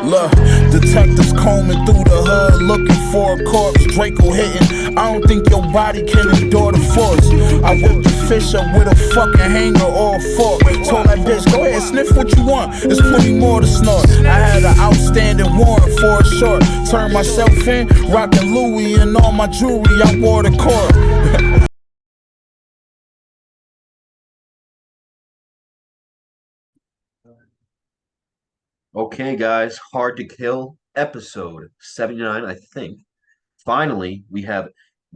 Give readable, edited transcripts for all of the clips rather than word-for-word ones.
Look, detectives combing through the hood looking for a corpse. Draco hitting, I don't think your body can endure the force. I whipped the fish up with a fucking hanger or a fork. Told that bitch, go ahead, sniff what you want, there's plenty more to snort. I had an outstanding warrant for a short. Turned myself in, rocking Louis and all my jewelry, I wore the court. Okay, guys, Hard to Kill, episode 79, I think. Finally, we have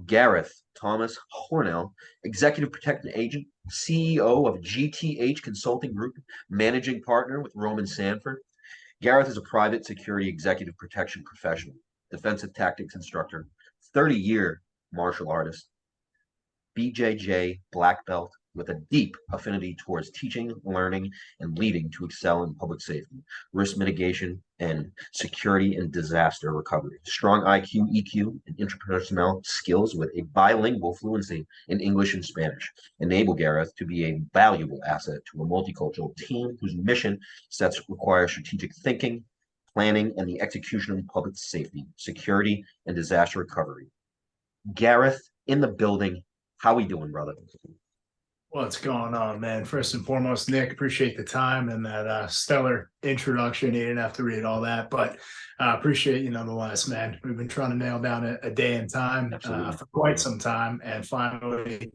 Gareth Thomas Hoernel, Executive Protection Agent, CEO of GTH Consulting Group, Managing Partner with Roman Sanford. Gareth is a private security executive protection professional, defensive tactics instructor, 30-year martial artist, BJJ black belt with a deep affinity towards teaching, learning, and leading to excel in public safety, risk mitigation, and security and disaster recovery. Strong IQ, EQ, and interpersonal skills with a bilingual fluency in English and Spanish enable Gareth to be a valuable asset to a multicultural team whose mission sets require strategic thinking, planning, and the execution of public safety, security, and disaster recovery. Gareth in the building. How we doing, brother? What's going on, man? First and foremost, Nick, appreciate the time and that stellar introduction. You didn't have to read all that, but appreciate you nonetheless, man. We've been trying to nail down a day and time for quite some time, and finally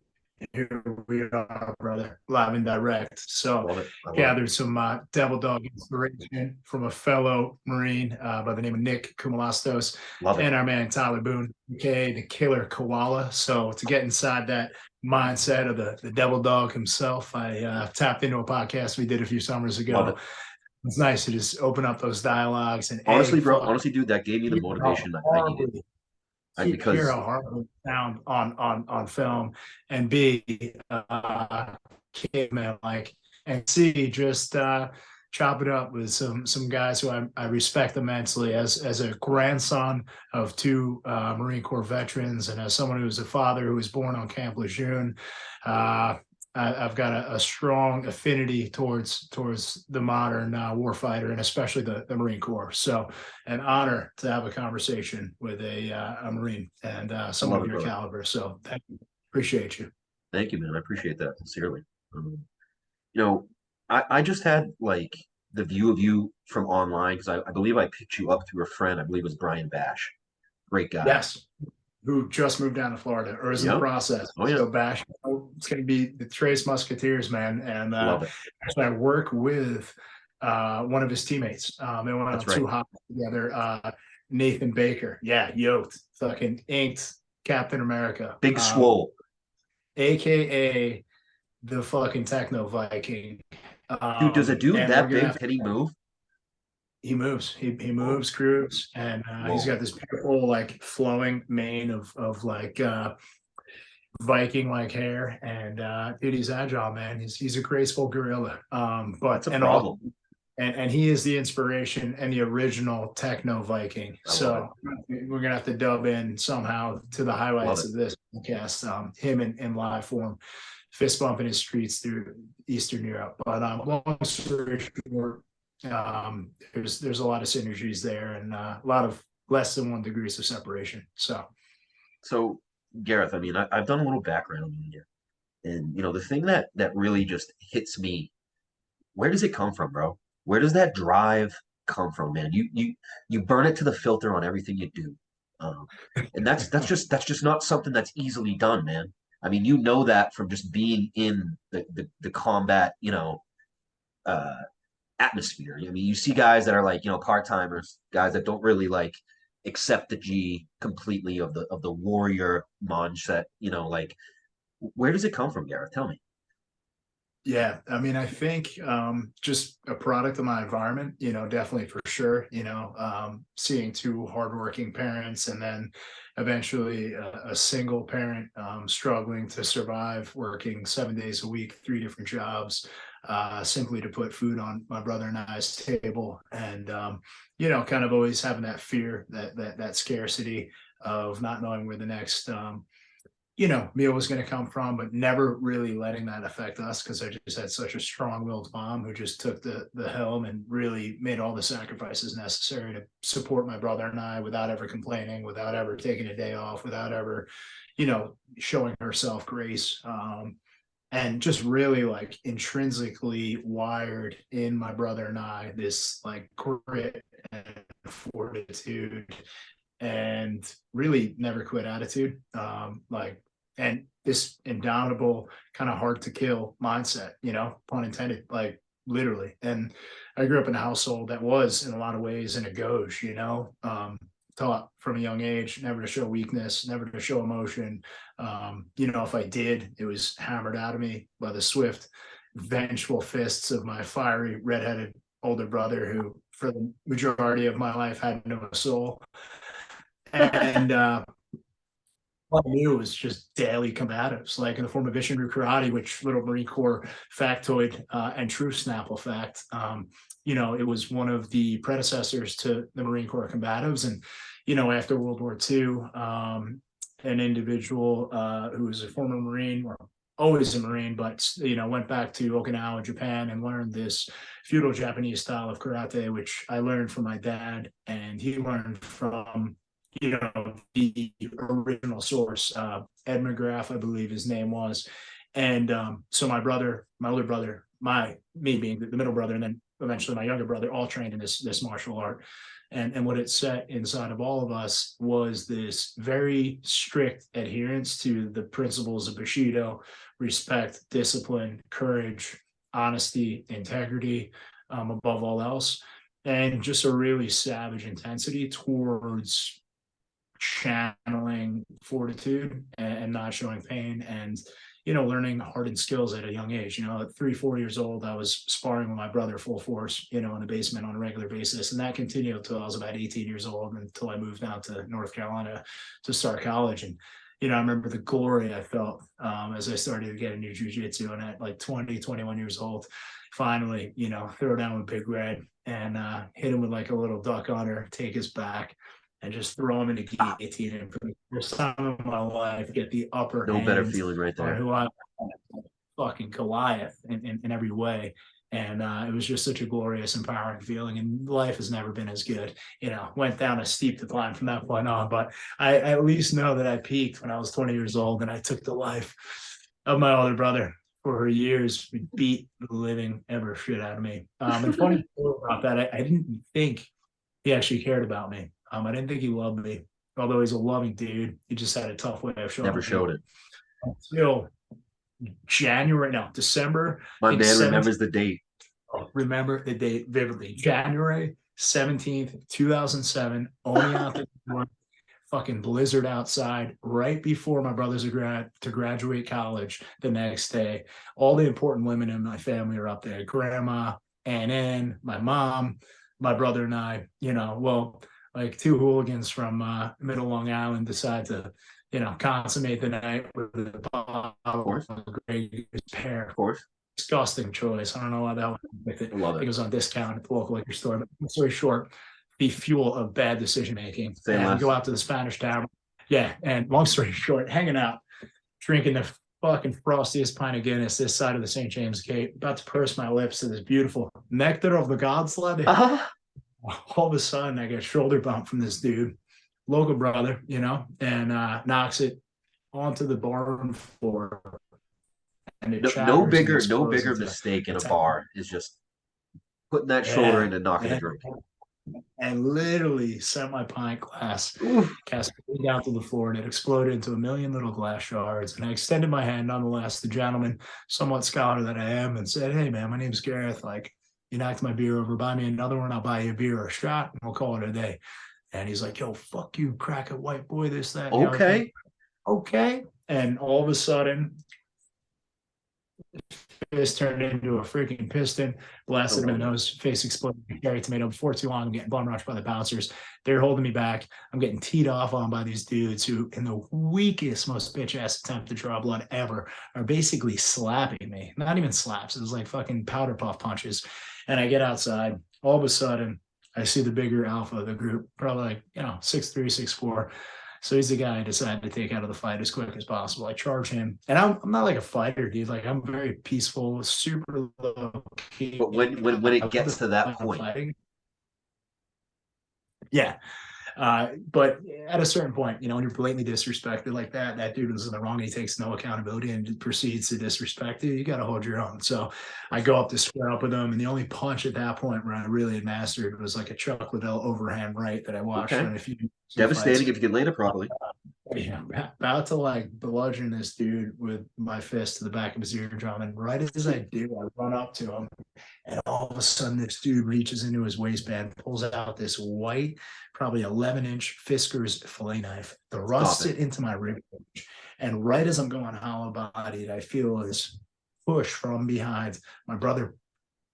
here we are, brother, live and direct. So gathered some devil dog inspiration from a fellow Marine by the name of Nick Kumalastos and our man Tyler Boone, aka the Killer Koala. So to get inside that mindset of the devil dog himself, I tapped into a podcast we did a few summers ago. It's nice to just open up those dialogues. And honestly, bro, honestly, dude, that gave me the motivation I needed. Because hear how horrible it sound on film, and B, caveman like, and C, just chop it up with some guys who I respect immensely as a grandson of two Marine Corps veterans, and as someone who was a father who was born on Camp Lejeune. I've got a strong affinity towards the modern warfighter, and especially the Marine Corps. So an honor to have a conversation with a Marine and someone of your caliber. So thank you. Appreciate you. Thank you, man. I appreciate that sincerely. I just had like the view of you from online because I believe I picked you up through a friend. I believe it was Brian Bash. Great guy. Yes. Who just moved down to Florida or is in the process. So Bash, it's going to be the Tres Musketeers, man. And actually I work with one of his teammates. They went on two hops together. Nathan Baker. Yeah, yoked. Fucking inked Captain America. Big Swole. AKA the fucking Techno Viking. Dude, does a dude that big, can he move? He moves. He moves, grooves, and he's got this beautiful, like, flowing mane of like Viking like hair, and dude, he's agile, man. He's a graceful gorilla. But that's a problem. And he is the inspiration and the original Techno Viking. So we're gonna have to dub in somehow to the highlights of this podcast. Him in live form, fist bumping his streets through Eastern Europe. But long story short. There's a lot of synergies there and a lot of less than 1 degrees of separation. So Gareth, I mean, I've done a little background on you, and the thing that really just hits me, where does it come from, bro? Where does that drive come from, man? You burn it to the filter on everything you do, and that's just not something that's easily done, man. I mean, that from just being in the combat, atmosphere. I mean, you see guys that are like, part-timers, guys that don't really like accept the G completely of the warrior mindset, like where does it come from, Gareth? Tell me. Yeah, I mean, I think just a product of my environment, definitely for sure, seeing two hardworking parents and then eventually a single parent struggling to survive, working 7 days a week, 3 different jobs, simply to put food on my brother and I's table. And, kind of always having that fear, that scarcity of not knowing where the next meal was going to come from, but never really letting that affect us because I just had such a strong-willed mom who just took the helm and really made all the sacrifices necessary to support my brother and I without ever complaining, without ever taking a day off, without ever, showing herself grace. And just really like intrinsically wired in my brother and I this like grit and fortitude and really never quit attitude. And this indomitable kind of hard to kill mindset, pun intended, like literally. And I grew up in a household that was in a lot of ways in a gauge, taught from a young age never to show weakness, never to show emotion. If I did, it was hammered out of me by the swift, vengeful fists of my fiery redheaded older brother who for the majority of my life had no soul. And what I knew was just daily combatives, like in the form of Ishinru karate, which little Marine Corps factoid and true Snapple fact. It was one of the predecessors to the Marine Corps combatives. And, after World War II, an individual who was a former Marine or always a Marine, but, went back to Okinawa, Japan, and learned this feudal Japanese style of karate, which I learned from my dad, and he learned from the original source, Ed McGrath, I believe his name was. And so my older brother, me being the middle brother, and then eventually my younger brother, all trained in this martial art. And what it set inside of all of us was this very strict adherence to the principles of Bushido: respect, discipline, courage, honesty, integrity, above all else. And just a really savage intensity towards channeling fortitude and not showing pain and learning hardened skills at a young age. At 3-4 years old, I was sparring with my brother full force in the basement on a regular basis, and that continued until I was about 18 years old, until I moved down to North Carolina to start college. And I remember the glory I felt as I started to get into jiu-jitsu, and at like 20, 21 years old, finally throw down with Big Red and hit him with like a little duck hunter, take his back, and just throw him in the guillotine, and for the first time in my life get the upper No hand better feeling right there. who I fucking Goliath in every way. And it was just such a glorious, empowering feeling. And life has never been as good. Went down a steep decline from that point on. But I at least know that I peaked when I was 20 years old, and I took the life of my older brother. For years, we beat the living ever shit out of me. And funny about that, I didn't think he actually cared about me. I didn't think he loved me, although he's a loving dude. He just had a tough way of showing. Never showed it until December. My man remembers the date. Remember the date vividly. January 17th, 2007. Oneonta, fucking blizzard outside. Right before my brothers are to graduate college the next day. All the important women in my family are up there. Grandma, Ann, my mom, my brother and I. Like two hooligans from Middle Long Island decide to, consummate the night with a bottle of Grey Pear. Of course. Disgusting choice. I don't know why that went with it. I love it. I think it was on discount at the local liquor store. But long story short, the fuel of bad decision making. And go out to the Spanish Town. Yeah. And long story short, hanging out, drinking the fucking frostiest pint of Guinness this side of the St. James Gate, about to purse my lips to this beautiful nectar of the gods, lad. All of a sudden I get a shoulder bump from this dude, local brother, and knocks it onto the barroom floor. And no bigger mistake in a bar is just putting that shoulder in and knocking a drink. And literally sent my pint glass cascading down to the floor, and it exploded into a million little glass shards. And I extended my hand, nonetheless, the gentleman, somewhat scholar that I am, and said, "Hey man, my name's Gareth. Like, you knocked my beer over, buy me another one, I'll buy you a beer or a shot, and we'll call it a day." And he's like, "Yo, fuck you, cracker white boy, this, that." Okay. Okay. And all of a sudden, fist turned into a freaking piston, blasted him in the nose, face exploded, cherry tomato. Before too long, I'm getting bum rushed by the bouncers. They're holding me back. I'm getting teed off on by these dudes who, in the weakest, most bitch-ass attempt to draw blood ever, are basically slapping me. Not even slaps. It was like fucking powder puff punches. And I get outside. All of a sudden, I see the bigger alpha of the group, probably like, 6'3", 6'4", So he's the guy I decided to take out of the fight as quick as possible. I charge him, and I'm not like a fighter, dude. Like I'm very peaceful, super low key. But when it gets to that point, fighting, yeah. But at a certain point, when you're blatantly disrespected like that, that dude was in the wrong. He takes no accountability and proceeds to disrespect you. You got to hold your own. So I go up to square up with him, and the only punch at that point where I really had mastered was like a Chuck Liddell overhand right that I watched on a few devastating fights. if you can land it properly. Yeah, about to like bludgeon this dude with my fist to the back of his eardrum, and right as I do, I run up to him, and all of a sudden this dude reaches into his waistband, pulls out this white, probably 11-inch Fisker's fillet knife, thrusts it into my rib cage, and right as I'm going hollow bodied, I feel this push from behind. My brother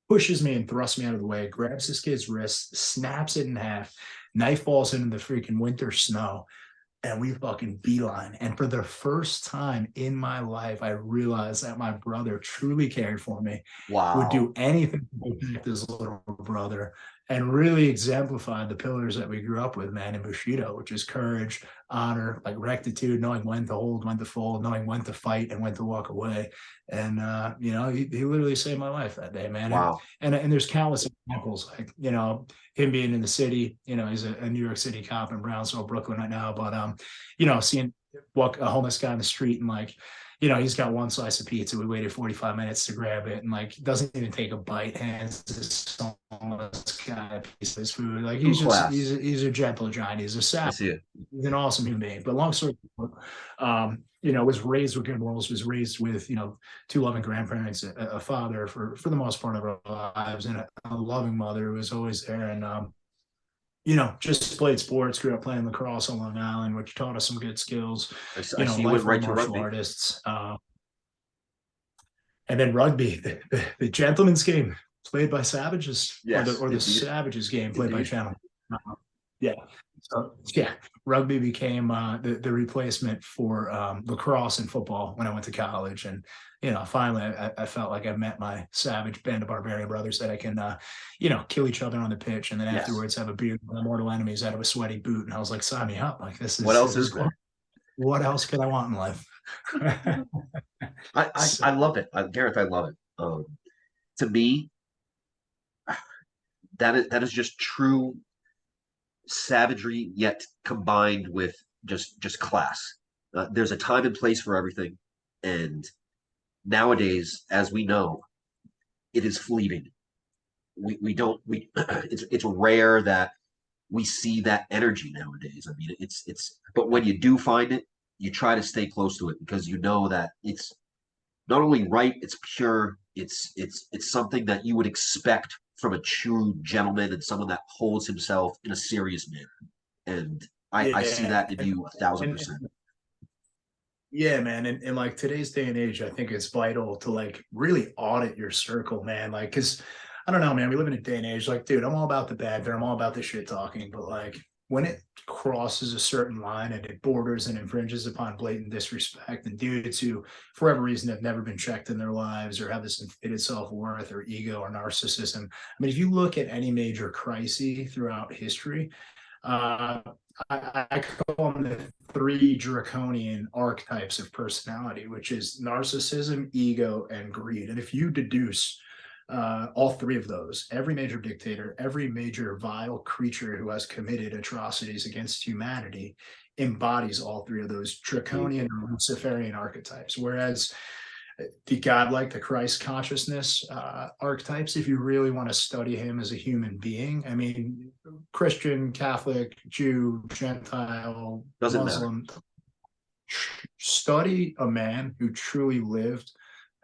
pushes me and thrusts me out of the way, grabs this kid's wrist, snaps it in half, knife falls into the freaking winter snow. And we fucking beeline. And for the first time in my life, I realized that my brother truly cared for me. Wow. Would do anything to protect his little brother, and really exemplified the pillars that we grew up with, man, in Bushido, which is courage, honor, like rectitude, knowing when to hold, when to fold, knowing when to fight and when to walk away. And he literally saved my life that day, man. Wow. And there's countless examples, like him being in the city. He's a New York City cop in Brownsville, Brooklyn right now. But seeing a homeless guy on the street, and like, he's got one slice of pizza. We waited 45 minutes to grab it, and like doesn't even take a bite. Hands this homeless guy a piece of his food. Like he's a gentle giant. He's a savage. He's an awesome human being. But long story short, was raised with good morals. Was raised with two loving grandparents, a father for the most part of our lives, and a loving mother who was always there. And just played sports, grew up playing lacrosse on Long Island, which taught us some good skills. I see you went right to rugby. Artists. And then rugby, the gentleman's game played by savages, or the savages game played by gentlemen. Rugby became the replacement for lacrosse and football when I went to college. And finally I felt like I met my savage band of barbarian brothers that I can kill each other on the pitch, and then afterwards have a beer with my mortal enemies out of a sweaty boot. And I was like, sign me up. Like, this is what else is there? What else could I want in life? I love it, Gareth. I love it. To me, that is just true savagery, yet combined with just class. There's a time and place for everything, and nowadays, as we know, it is fleeting. It's rare that we see that energy nowadays. I mean, but when you do find it, you try to stay close to it, because you know that it's not only right, it's pure, it's something that you would expect from a true gentleman and someone that holds himself in a serious manner. And I see that in you 1,000%. Yeah, man. And like today's day and age, I think it's vital to like really audit your circle, man. Like, cause I don't know, man, we live in a day and age, like, dude, I'm all about the banter, I'm all about the shit talking, but like when it crosses a certain line and it borders and infringes upon blatant disrespect, and dudes who, for whatever reason, have never been checked in their lives or have this inflated self-worth or ego or narcissism. I mean, if you look at any major crisis throughout history, I call them the three draconian archetypes of personality, which is narcissism, ego, and greed. And if you deduce all three of those, every major dictator, every major vile creature who has committed atrocities against humanity embodies all three of those draconian or Luciferian archetypes. Whereas the godlike, the Christ consciousness archetypes, if you really want to study him as a human being, I mean, Christian, Catholic, Jew, Gentile, Muslim, study a man who truly lived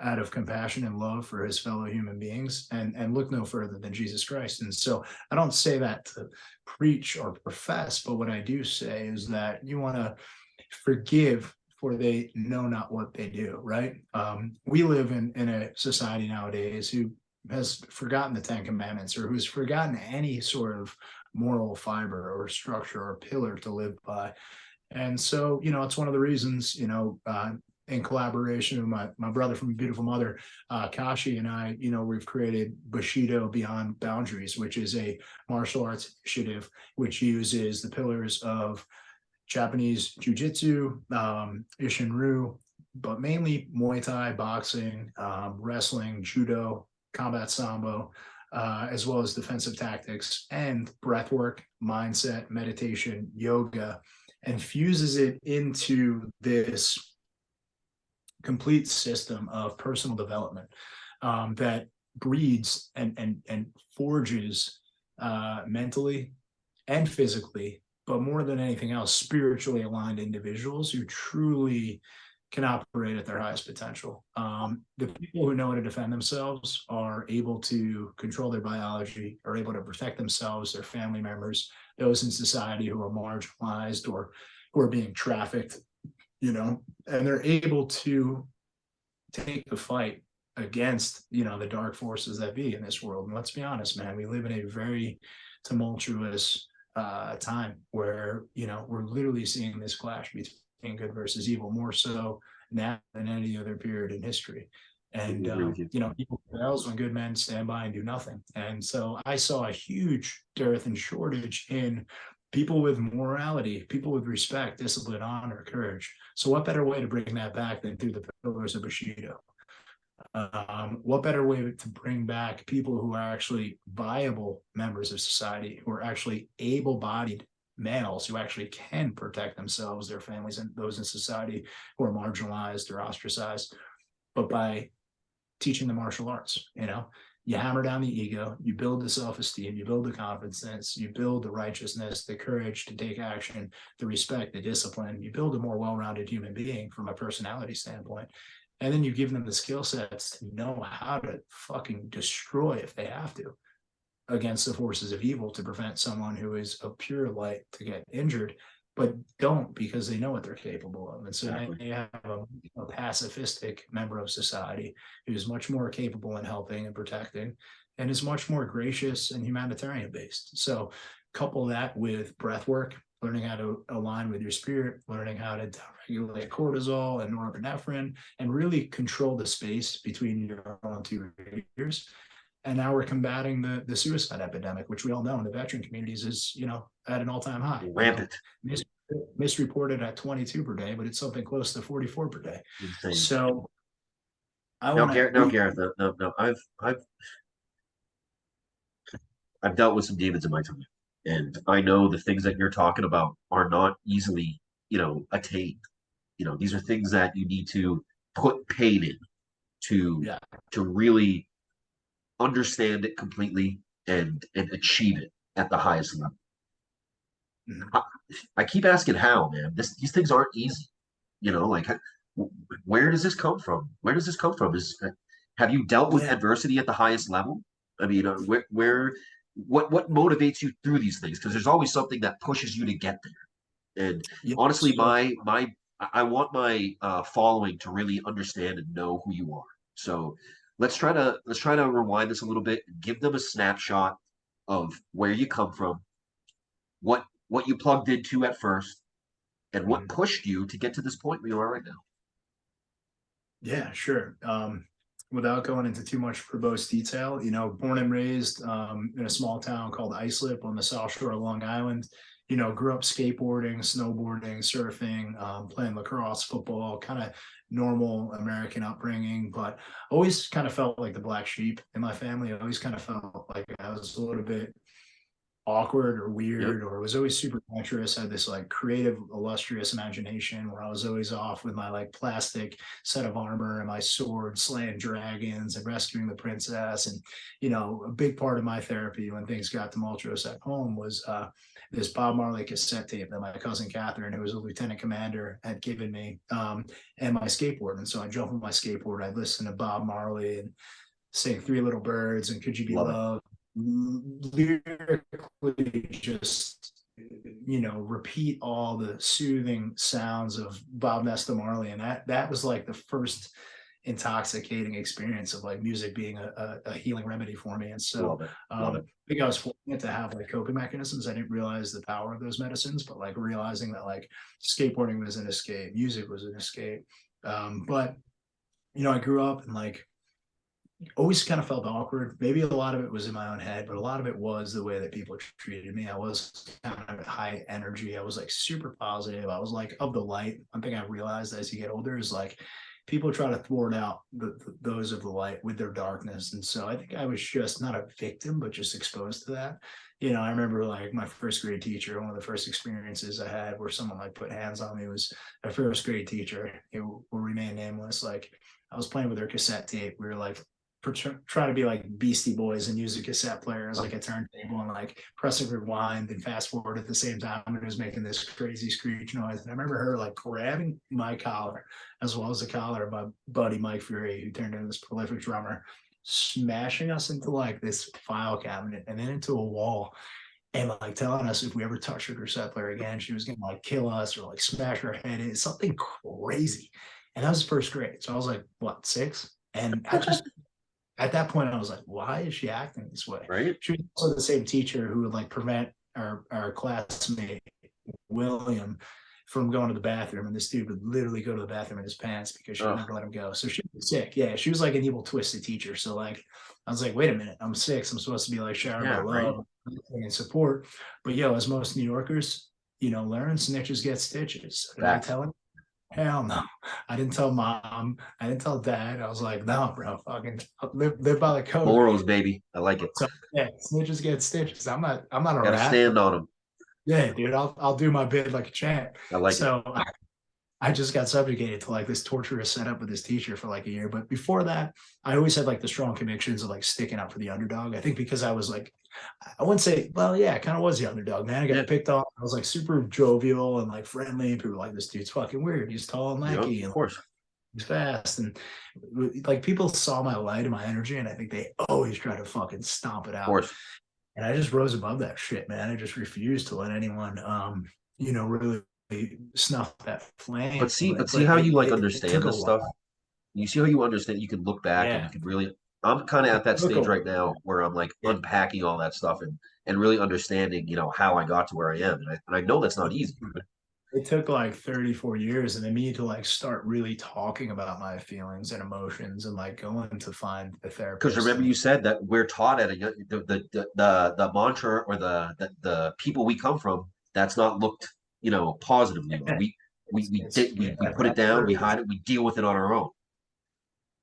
out of compassion and love for his fellow human beings, and look no further than Jesus Christ. And so I don't say that to preach or profess, but what I do say is that you want to forgive, for they know not what they do, right? We live in a society nowadays who has forgotten the Ten Commandments, or who's forgotten any sort of moral fiber or structure or pillar to live by. And so, it's one of the reasons, in collaboration with my brother from a beautiful mother, Kashi, and I, we've created Bushido Beyond Boundaries, which is a martial arts initiative which uses the pillars of Japanese jiu-jitsu, Ishinryu, but mainly Muay Thai, boxing, wrestling, judo, combat sambo, as well as defensive tactics and breath work, mindset, meditation, yoga, and fuses it into this complete system of personal development that breeds and forges mentally and physically, but more than anything else, spiritually aligned individuals who truly can operate at their highest potential. The people who know how to defend themselves are able to control their biology, are able to protect themselves, their family members, those in society who are marginalized or who are being trafficked, and they're able to take the fight against, the dark forces that be in this world. And let's be honest, man, we live in a very tumultuous time where, we're literally seeing this clash between good versus evil, more so now than any other period in history. And, evil prevails when good men stand by and do nothing. And so I saw a huge dearth and shortage in people with morality, people with respect, discipline, honor, courage. So what better way to bring that back than through the pillars of Bushido? What better way to bring back people who are actually viable members of society, who are actually able-bodied males who actually can protect themselves, their families, and those in society who are marginalized or ostracized, but by teaching the martial arts. You hammer down the ego, you build the self-esteem, you build the confidence, you build the righteousness, the courage to take action, the respect, the discipline. You build a more well-rounded human being from a personality standpoint. And then you give them the skill sets to know how to fucking destroy, if they have to, against the forces of evil, to prevent someone who is of pure light to get injured, but don't, because they know what they're capable of. And so now you have a pacifistic member of society who's much more capable in helping and protecting, and is much more gracious and humanitarian based. So couple that with breath work, learning how to align with your spirit, learning how to regulate cortisol and norepinephrine, and really control the space between your own two ears. And now we're combating the suicide epidemic, which we all know in the veteran communities is, at an all-time high. Rampant. Misreported at 22 per day, but it's something close to 44 per day. Insane. So Gareth, no. I've dealt with some demons in my time, and I know the things that you're talking about are not easily, attained. These are things that you need to put pain in to really understand it completely and achieve it at the highest level. Mm-hmm. I keep asking how, man. These things aren't easy. Where does this come from? Where does this come from? Have you dealt with adversity at the highest level? I mean, what motivates you through these things? Because there's always something that pushes you to get there. And honestly, I want my following to really understand and know who you are. So let's try to rewind this a little bit, give them a snapshot of where you come from, what you plugged into at first, and what pushed you to get to this point where you are right now. Yeah, sure. Without going into too much verbose detail, born and raised in a small town called Islip on the South Shore of Long Island. Grew up skateboarding, snowboarding, surfing, playing lacrosse, football, kind of normal American upbringing, but always kind of felt like the black sheep in my family. I always kind of felt like I was a little bit awkward or weird, or was always super adventurous. I had this like creative, illustrious imagination where I was always off with my like plastic set of armor and my sword, slaying dragons and rescuing the princess. And, a big part of my therapy when things got tumultuous at home was this Bob Marley cassette tape that my cousin Catherine, who was a lieutenant commander, had given me, and my skateboard. And so I jump on my skateboard, I'd listen to Bob Marley and sing Three Little Birds and Could You Be Loved? Lyrically just repeat all the soothing sounds of Bob Nesta Marley, and that was like the first intoxicating experience of like music being a healing remedy for me. And so Love it. I think I was fortunate to have like coping mechanisms. I didn't realize the power of those medicines, but like realizing that like skateboarding was an escape, music was an escape. But I grew up and like always kind of felt awkward. Maybe a lot of it was in my own head, but a lot of it was the way that people treated me. I was kind of high energy. I was like super positive. I was like of the light. One thing I realized as you get older is like people try to thwart out those of the light with their darkness. And so I think I was just not a victim, but just exposed to that. I remember like my first grade teacher, one of the first experiences I had where someone like put hands on me was a first grade teacher who will remain nameless. Like I was playing with her cassette tape. We were like try to be like Beastie Boys and use a cassette player as like a turntable and like pressing rewind and fast forward at the same time. And it was making this crazy screech noise. And I remember her like grabbing my collar as well as the collar of my buddy Mike Fury, who turned into this prolific drummer, smashing us into like this file cabinet and then into a wall. And like telling us if we ever touched her cassette player again, she was gonna like kill us or like smash our head in. It's something crazy. And that was first grade. So I was like, what, 6? And I just at that point, I was like, why is she acting this way? Right. She was also the same teacher who would like prevent our classmate, William, from going to the bathroom. And this dude would literally go to the bathroom in his pants because she would never let him go. So she was sick. Yeah. She was like an evil, twisted teacher. So like, I was like, wait a minute, I'm 6. I'm supposed to be like showering my love and support. But as most New Yorkers, learn, snitches get stitches. Did I tell him? Hell no. I didn't tell mom. I didn't tell dad. I was like, no, bro, fucking live by the code. Morals, baby. I like it. So yeah, snitches get stitches. I'm not a Gotta rat. stand on them. Yeah, dude, I'll do my bit like a champ. I like it. I just got subjugated to like this torturous setup with this teacher for like a year. But before that, I always had like the strong convictions of like sticking up for the underdog. I think because I was like, I wouldn't say, well, yeah, I kind of was the underdog, man. I got picked on. I was like super jovial and like friendly. And people were like, this dude's fucking weird. He's tall and lanky. Of course. He's fast. And like people saw my light and my energy. And I think they always try to fucking stomp it out. Of course. And I just rose above that shit, man. I just refused to let anyone, really snuff that flame. But see how you like understand this stuff. You see how you understand. You can look back and you can really. I'm kind of at that stage right now where I'm like unpacking all that stuff and really understanding, how I got to where I am. And I know that's not easy. It took like 34 years, and then me to like start really talking about my feelings and emotions and like going to find a therapist. Because remember, you said that we're taught at the mantra or the people we come from. That's not looked, positively. We put it down, we hide it, we deal with it on our own.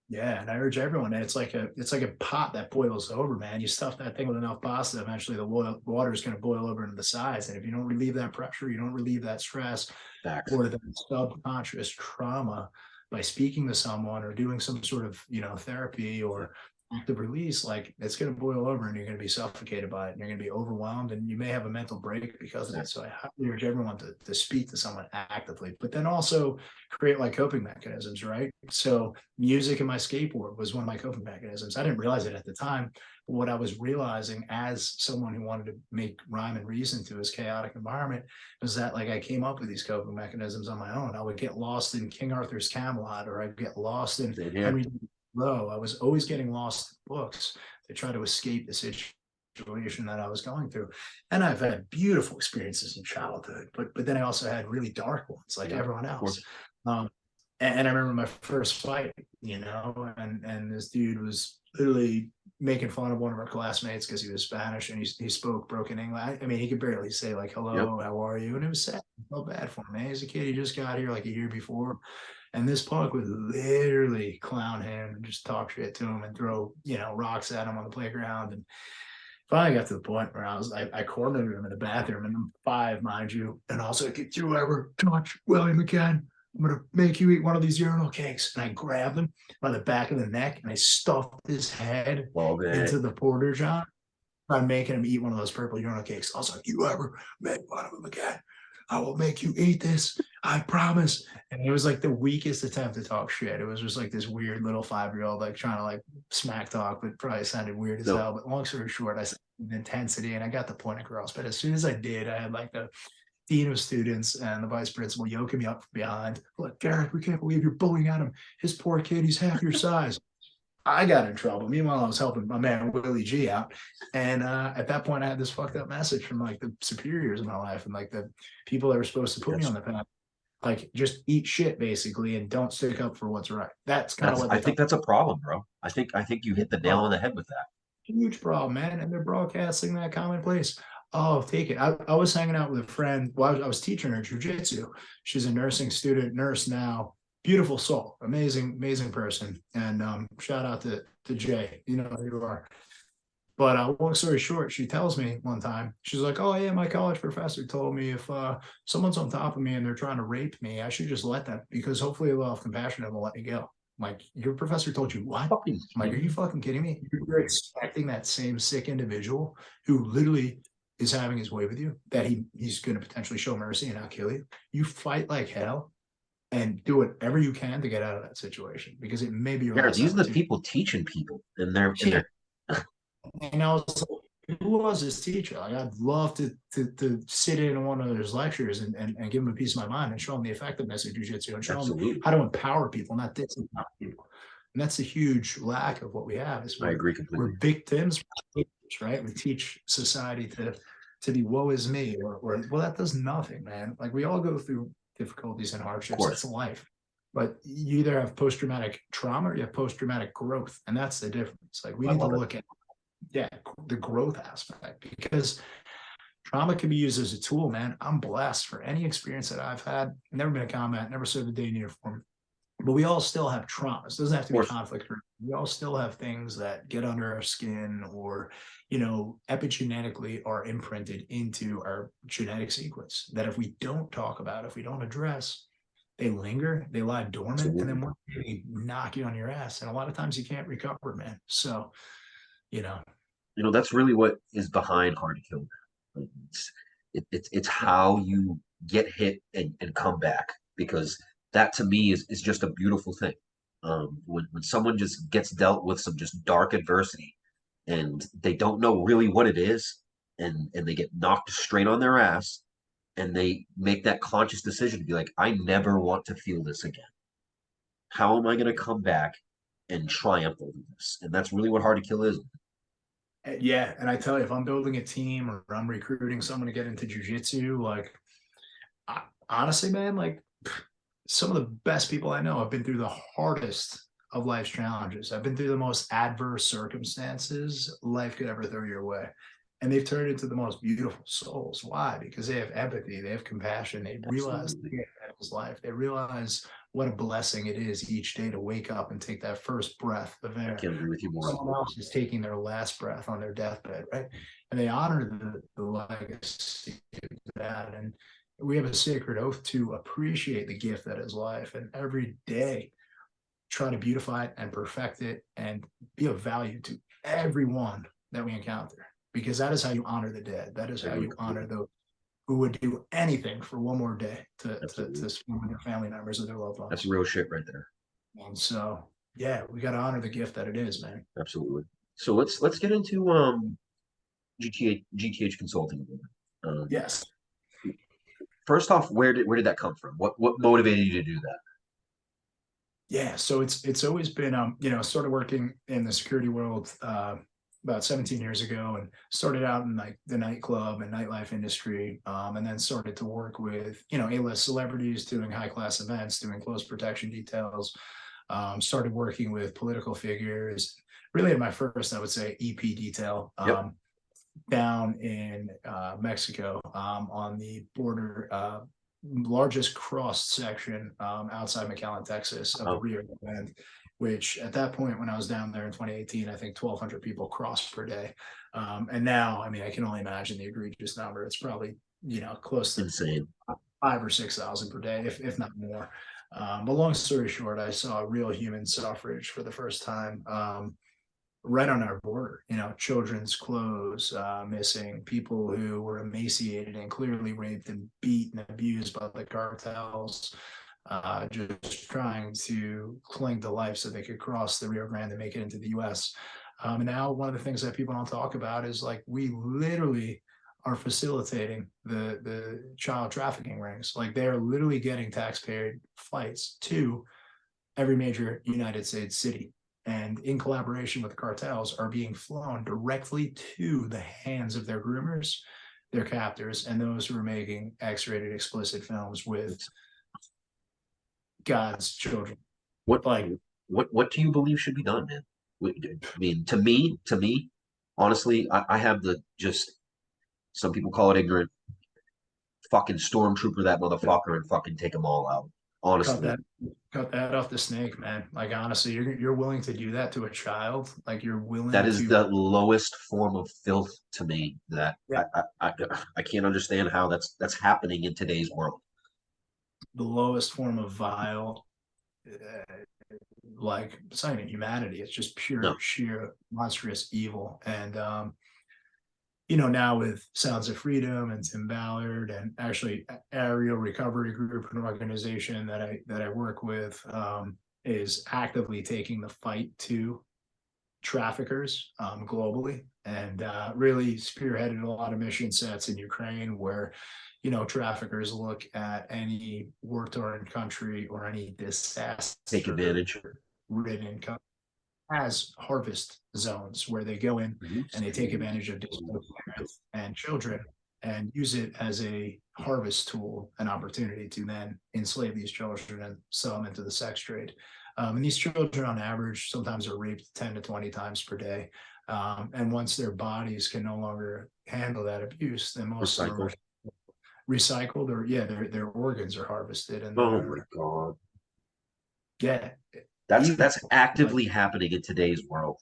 Yeah, and I urge everyone, man, it's like a pot that boils over, man. You stuff that thing with enough pasta, eventually the water is going to boil over into the sides. And if you don't relieve that pressure, you don't relieve that stress or the subconscious trauma by speaking to someone or doing some sort of, therapy or active release, like it's going to boil over and you're going to be suffocated by it and you're going to be overwhelmed and you may have a mental break because of it. So I highly urge everyone to speak to someone actively, but then also create like coping mechanisms, right? So music and my skateboard was one of my coping mechanisms. I didn't realize it at the time, but what I was realizing as someone who wanted to make rhyme and reason to his chaotic environment was that like I came up with these coping mechanisms on my own. I would get lost in King Arthur's Camelot, or I'd get lost in Henry Low. I was always getting lost in books to try to escape the situation that I was going through. And I've had beautiful experiences in childhood, but then I also had really dark ones like everyone else. And I remember my first fight, and this dude was literally making fun of one of our classmates because he was Spanish and he spoke broken English. I mean, he could barely say like, hello, how are you? And it was sad. I felt bad for him, man. He's a kid. He just got here like a year before. And this punk would literally clown him and just talk shit to him and throw, rocks at him on the playground. And finally got to the point where I cornered him in the bathroom, and I'm 5, mind you. And also, if you ever touch William again, I'm going to make you eat one of these urinal cakes. And I grabbed him by the back of the neck and I stuffed his head into the porta john by making him eat one of those purple urinal cakes. I was like, you ever make fun of him again, I will make you eat this. I promise. And it was like the weakest attempt to talk shit. It was just like this weird little 5-year-old like trying to like smack talk, but probably sounded weird as hell. But long story short, I said intensity and I got the point across. But as soon as I did, I had like the dean of students and the vice principal yoking me up from behind. Like, Gareth, we can't believe you're bullying at him. His poor kid, he's half your size. I got in trouble. Meanwhile, I was helping my man Willie G out. And at that point, I had this fucked up message from like the superiors in my life and like the people that were supposed to put me on the path. like just eat shit basically and don't stick up for what's right. That's kind of what I they think that's a problem, bro. I think you hit the nail on the head with that. huge problem, man. And they're broadcasting that commonplace. Oh, take it. I was hanging out with a friend. Well, I was teaching her jujitsu. She's a nursing student, nurse now. Beautiful soul, amazing, amazing person. And shout out to Jay. You know who you are. But long story short, she tells me one time, she's like, "Oh yeah, my college professor told me if someone's on top of me and they're trying to rape me, I should just let them because hopefully they'll have compassion and will let me go." I'm like, your professor told you what? I'm like, are you fucking kidding me? You're expecting that same sick individual who literally is having his way with you, that he's going to potentially show mercy and not kill you. You fight like hell and do whatever you can to get out of that situation because it may be your Gareth, last these are the opportunity. people teaching people, and they're And I was like, who was this teacher? Like, I'd love to sit in one of those lectures and give them a piece of my mind and show them the effectiveness of jujitsu and show absolutely. them how to empower people, not disempower people. And that's a huge lack of what we have. Is I agree completely. We're victims, right? We teach society to be woe is me, or well, that does nothing, man. Like we all go through difficulties and hardships. That's life. But you either have post-traumatic trauma or you have post-traumatic growth. And that's the difference. Like we need to look at the growth aspect because trauma can be used as a tool, man. I'm blessed for any experience that I've had. Never been a combat, never served a day in uniform. But we all still have traumas. It doesn't have to be conflict. We all still have things that get under our skin or, epigenetically are imprinted into our genetic sequence that if we don't talk about, if we don't address, they linger, they lie dormant, and then one day they knock you on your ass. And a lot of times you can't recover, man. So, that's really what is behind Hard to Kill. It's how you get hit and come back, because that to me is just a beautiful thing. When someone just gets dealt with some just dark adversity and they don't know really what it is, and they get knocked straight on their ass, and they make that conscious decision to be like, I never want to feel this again. How am I going to come back and triumph over this? And that's really what Hard to Kill is. Yeah, and I tell you, if I'm building a team or I'm recruiting someone to get into jujitsu, like honestly, man, like some of the best people I know have been through the hardest of life's challenges. I've been through the most adverse circumstances life could ever throw your way. And they've turned into the most beautiful souls. Why? Because they have empathy, they have compassion, they realize people's life. They realize what a blessing it is each day to wake up and take that first breath of air. I can't agree with you more. Someone else is taking their last breath on their deathbed, right? And they honor the legacy of that. And we have a sacred oath to appreciate the gift that is life, and every day try to beautify it and perfect it and be of value to everyone that we encounter, because that is how you honor the dead. That is how you honor those who would do anything for one more day to spend with their family members or their loved ones. That's real shit right there. And so, yeah, we got to honor the gift that it is, man. Absolutely. So let's get into GTH Consulting. Yes. First off, where did that come from? What motivated you to do that? Yeah, so it's always been started working in the security world about 17 years ago, and started out in like the nightclub and nightlife industry, and then started to work with A-list celebrities doing high-class events, doing close protection details. Started working with political figures. Really, at my first, I would say, EP detail down in Mexico on the border. Largest crossed section outside McAllen, Texas, of the Rio Grande, which at that point when I was down there in 2018, I think 1,200 people crossed per day. And now, I mean, I can only imagine the egregious number. It's probably, close to insane 5,000 or 6,000 per day, if not more. But long story short, I saw real human suffrage for the first time. Right on our border, children's clothes missing, people who were emaciated and clearly raped and beat and abused by the cartels, just trying to cling to life so they could cross the Rio Grande and make it into the U.S. And now one of the things that people don't talk about is like we literally are facilitating the child trafficking rings. Like they are literally getting taxpayer flights to every major United States city, and in collaboration with the cartels are being flown directly to the hands of their groomers, their captors, and those who are making X-rated explicit films with God's children. What Like, what do you believe should be done, man? I mean, to me, honestly, I have the just some people call it ignorant. Fucking stormtrooper that motherfucker and fucking take them all out. cut Honestly, that cut that off the snake, man. Like, honestly, you're willing to do that to a child? Like, you're that willing is to, the lowest form of filth to me. That yeah, I can't understand how that's happening in today's world. the lowest form of vile, uh, like, it's not even humanity. It's just pure, No, sheer, monstrous evil. And you know, now with Sounds of Freedom and Tim Ballard, and actually Aerial Recovery Group, an organization that I work with, is actively taking the fight to traffickers globally, and really spearheaded a lot of mission sets in Ukraine where, you know, traffickers look at any war-torn country or any take advantage. disaster-ridden country as harvest zones where they go in and they take advantage of displaced parents and children and use it as a harvest tool, an opportunity to then enslave these children and sell them into the sex trade. And these children, on average, sometimes are raped 10 to 20 times per day. And once their bodies can no longer handle that abuse, then most of them are recycled, or yeah, their organs are harvested, and Oh my god, yeah, that's actively happening in today's world.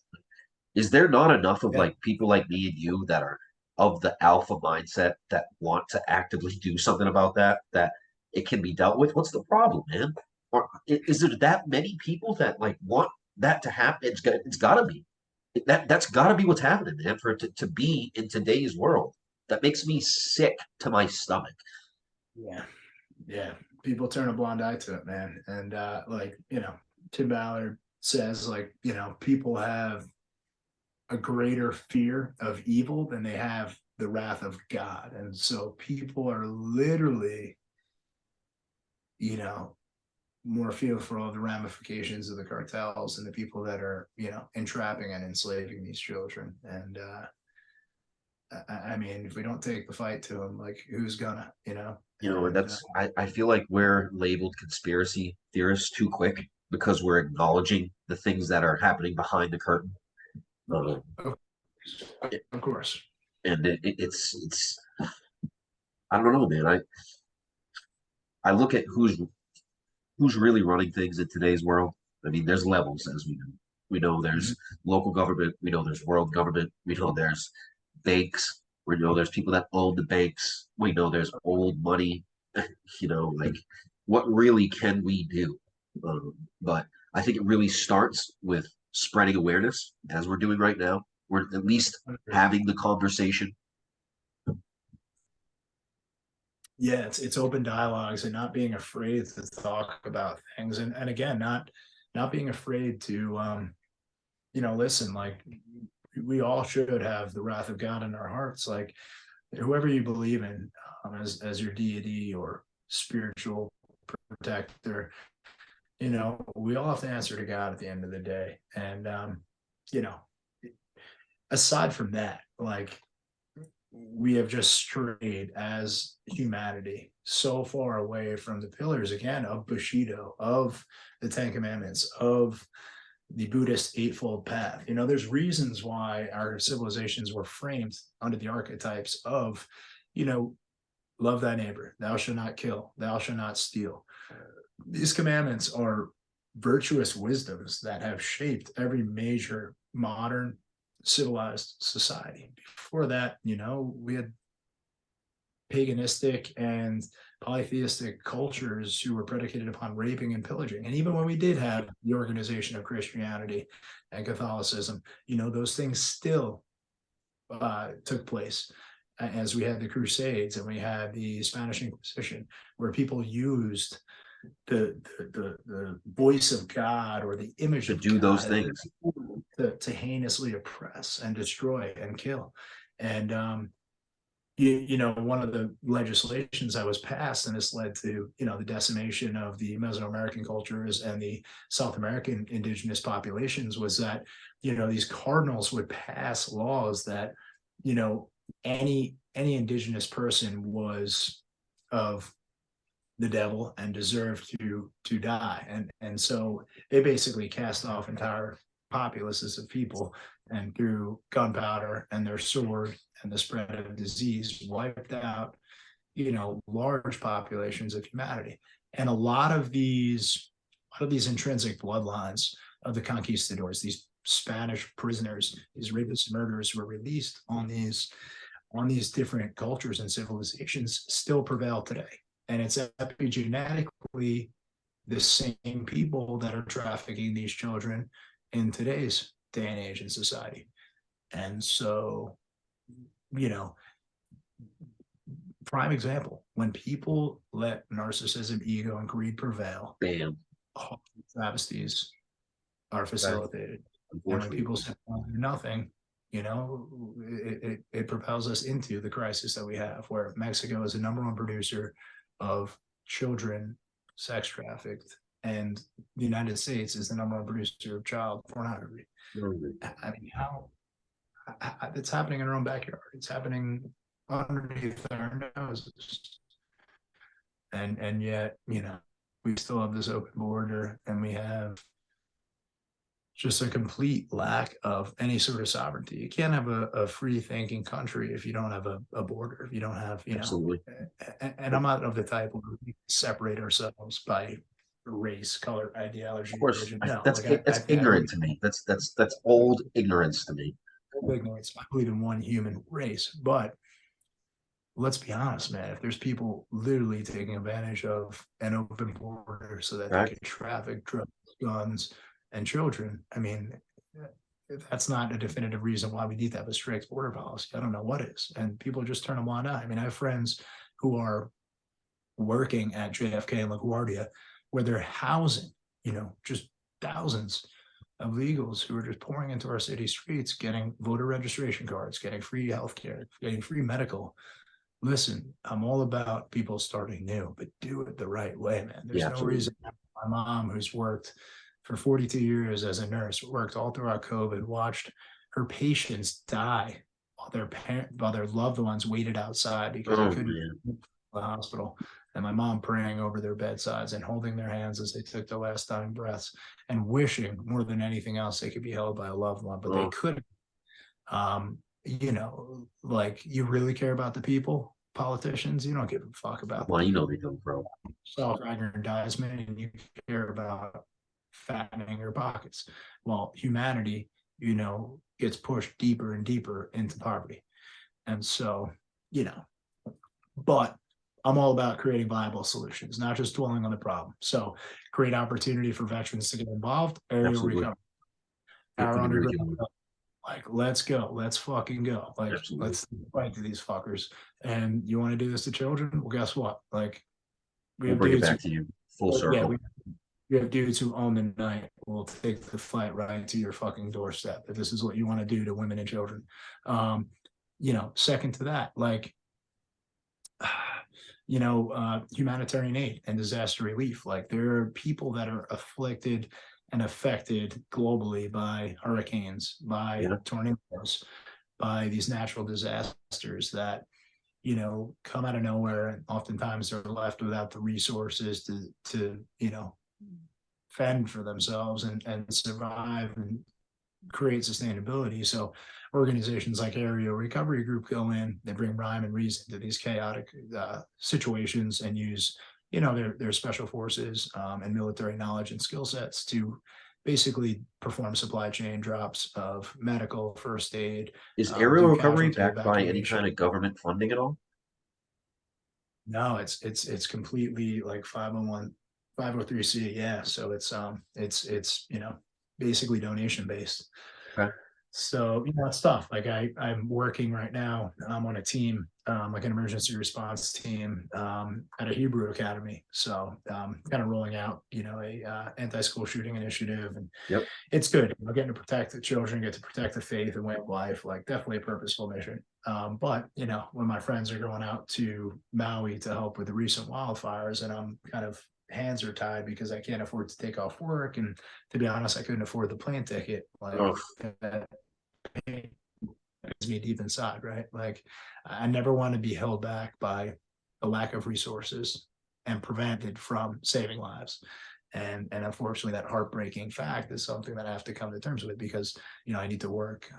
Is there not enough of yeah. like people like me and you that are of the alpha mindset that want to actively do something about that, that it can be dealt with? What's the problem, man? Or is there that many people that like want that to happen? It's gotta be. That's gotta be what's happening, man, for it to be in today's world. That makes me sick to my stomach. Yeah, yeah. People turn a blind eye to it, man. And like, you know, Tim Ballard says, like, you know, people have a greater fear of evil than they have the wrath of God. And so people are literally, you know, more fearful of the ramifications of the cartels and the people that are, you know, entrapping and enslaving these children. And I mean, if we don't take the fight to them, like, who's gonna, you know? You know, and And that's I feel like we're labeled conspiracy theorists too quick because we're acknowledging the things that are happening behind the curtain. Um, of course, and it's I don't know, man. I look at who's really running things in today's world. I mean, there's levels, as we know. We know there's local government. We know there's world government. We know there's banks. We know there's people that own the banks. We know there's old money. You know, like what really can we do? But I think it really starts with spreading awareness, as we're doing right now. We're at least having the conversation. yeah, it's open dialogues and not being afraid to talk about things, and again, not being afraid to you know, listen, like, we all should have the wrath of God in our hearts. Like, whoever you believe in as your deity or spiritual protector, you know, we all have to answer to God at the end of the day. And you know, aside from that, like, we have just strayed as humanity so far away from the pillars, again, of Bushido, of the Ten Commandments, of the Buddhist Eightfold Path. You know, there's reasons why our civilizations were framed under the archetypes of, you know, love thy neighbor, thou shalt not kill, thou shalt not steal. These commandments are virtuous wisdoms that have shaped every major modern civilized society. Before that, you know, we had paganistic and polytheistic cultures who were predicated upon raping and pillaging. And even when we did have the organization of Christianity and Catholicism, you know, those things still took place, as we had the Crusades and we had the Spanish Inquisition, where people used the voice of God or the image To of do God those things. to heinously oppress and destroy and kill. And you know, one of the legislations that was passed, and this led to, you know, the decimation of the Mesoamerican cultures and the South American indigenous populations, was that, you know, these cardinals would pass laws that, you know, any indigenous person was of the devil and deserve to die. And so they basically cast off entire populaces of people, and through gunpowder and their sword and the spread of disease wiped out, large populations of humanity. And a lot of these intrinsic bloodlines of the conquistadors, these Spanish prisoners, these rapists, murderers, were released on these different cultures and civilizations, still prevail today. And it's epigenetically the same people that are trafficking these children in today's day and age in society. And so, prime example, when people let narcissism, ego, and greed prevail, Bam. travesties are facilitated. And when people say nothing, it propels us into the crisis that we have, where Mexico is the #1 producer of children sex trafficked, and the United States is the #1 producer of child pornography. I mean, how it's happening in our own backyard. It's happening underneath our noses. And yet, we still have this open border, and we have just a complete lack of any sort of sovereignty. You can't have a free thinking country if you don't have a border, if you don't have, Absolutely. And I'm not of the type where we separate ourselves by race, color, ideology, Of course, religion. No, that's ignorant to me. That's old ignorance to me. Ignorance. I believe in one human race, but let's be honest, man. If there's people literally taking advantage of an open border so that they can traffic drugs, guns, and children, I mean, that's not a definitive reason why we need to have a strict border policy. I don't know what is. And people just turn a blind eye. I mean, I have friends who are working at JFK and LaGuardia, where they're housing, just thousands of illegals who are just pouring into our city streets, getting voter registration cards, getting free healthcare, getting free medical. Listen, I'm all about people starting new, but do it the right way, man. There's no reason. My mom, who's worked for 42 years as a nurse, worked all throughout COVID, watched her patients die while their loved ones waited outside because they couldn't go to the hospital. And my mom praying over their bedsides and holding their hands as they took their last dying breaths, and wishing more than anything else they could be held by a loved one, but they couldn't. Like, you really care about the people, politicians, you don't give a fuck about them. Well, they don't, bro. Self-aggrandizement, and you care about fattening your pockets. Well, humanity, gets pushed deeper and deeper into poverty. And so, but I'm all about creating viable solutions, not just dwelling on the problem. So create opportunity for veterans to get involved, area recovery. Like, let's go. Let's fucking go. Like, let's fight to these fuckers. And you want to do this to children? Well, guess what? Like, we'll bring it back to you full circle. Yeah, we have dudes who own the night. We'll take the fight right to your fucking doorstep if this is what you want to do to women and children. Second to that, like, humanitarian aid and disaster relief. Like, there are people that are afflicted and affected globally by hurricanes, by tornadoes, by these natural disasters that, come out of nowhere, and oftentimes they're left without the resources to fend for themselves and survive and create sustainability. So organizations like Area Recovery Group go in, they bring rhyme and reason to these chaotic situations, and use their special forces and military knowledge and skill sets to basically perform supply chain drops of medical, first aid. Is aerial recovery backed by any kind of government funding at all? No, it's completely like 503c. Yeah, so it's basically donation based. Okay. So, it's tough. Like, I'm working right now. I'm on a team, like an emergency response team, at a Hebrew academy. So, kind of rolling out, a anti-school shooting initiative, and it's good. Getting to protect the children, get to protect the faith and way of life. Like, definitely a purposeful mission. But when my friends are going out to Maui to help with the recent wildfires, and I'm kind of hands are tied because I can't afford to take off work, and to be honest, I couldn't afford the plane ticket. Like, that pains me deep inside, right? Like, I never want to be held back by the lack of resources and prevented from saving lives. And unfortunately, that heartbreaking fact is something that I have to come to terms with, because, I need to work.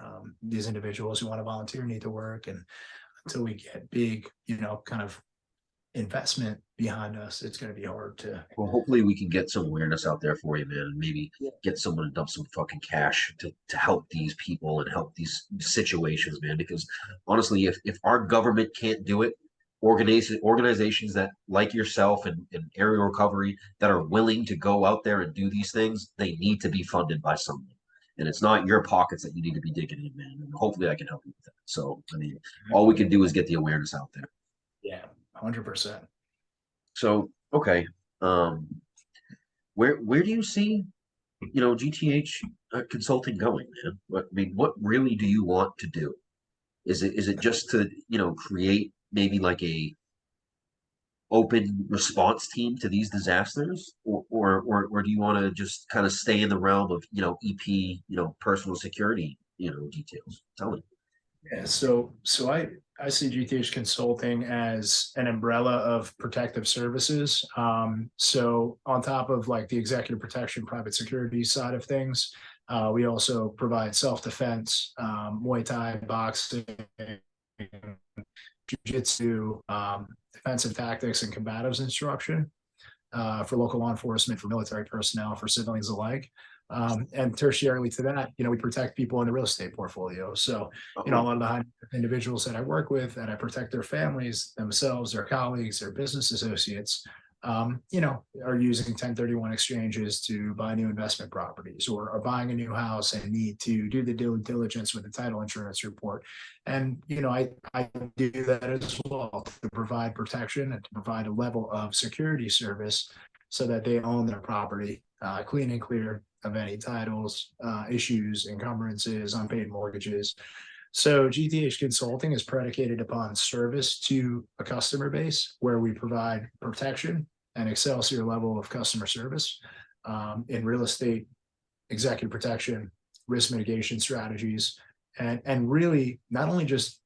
These individuals who want to volunteer need to work. And until we get big, kind of investment behind us, it's going to be hard to. Well, hopefully we can get some awareness out there for you, man, and maybe get someone to dump some fucking cash to help these people and help these situations, man. Because honestly, if our government can't do it, organizations that like yourself and area recovery that are willing to go out there and do these things, they need to be funded by someone. And it's not your pockets that you need to be digging in, man. And hopefully I can help you with that. So, I mean, all we can do is get the awareness out there. Yeah, 100%. So, okay. Where do you see, GTH consulting going, man? What really do you want to do? Is it just to, create maybe like a open response team to these disasters, or do you want to just kind of stay in the realm of, EP, personal security, details? Tell me. Yeah, so I see GTH Consulting as an umbrella of protective services. So on top of like the executive protection, private security side of things, we also provide self-defense, Muay Thai, boxing, jiu-jitsu, defensive tactics and combatives instruction for local law enforcement, for military personnel, for civilians alike. And tertiarily to that, we protect people in the real estate portfolio. So, a lot of the high individuals that I work with, that I protect their families, themselves, their colleagues, their business associates, are using 1031 exchanges to buy new investment properties, or are buying a new house and need to do the due diligence with the title insurance report. And, I do that as well, to provide protection and to provide a level of security service so that they own their property clean and clear of any titles, issues, encumbrances, unpaid mortgages. So GTH Consulting is predicated upon service to a customer base, where we provide protection and excelsior level of customer service in real estate, executive protection, risk mitigation strategies, and really not only just,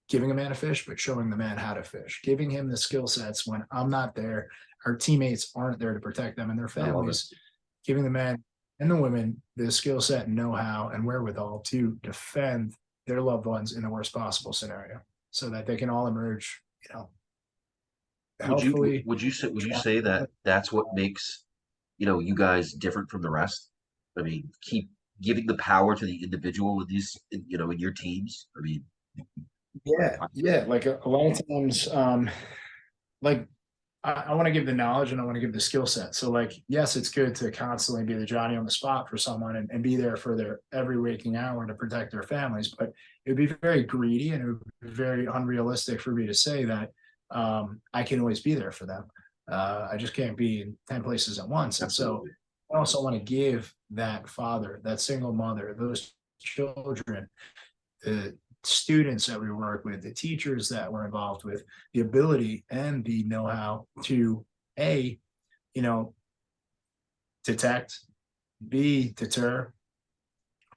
giving a man a fish, but showing the man how to fish, giving him the skill sets when I'm not there, our teammates aren't there to protect them and their families, giving the men and the women the skill set, know-how, and wherewithal to defend their loved ones in the worst possible scenario, so that they can all emerge, healthfully. Would you say that that's what makes, you guys different from the rest? I mean, keep giving the power to the individual in these, in your teams. I mean, Yeah. Like a lot of times, like I want to give the knowledge and I want to give the skill set. So like, yes, it's good to constantly be the Johnny on the spot for someone and be there for their every waking hour to protect their families. But it would be very greedy and it would be very unrealistic for me to say that I can always be there for them. I just can't be in 10 places at once. And so I also want to give that father, that single mother, those children, the students that we work with, the teachers that we're involved with, the ability and the know-how to detect, B, deter,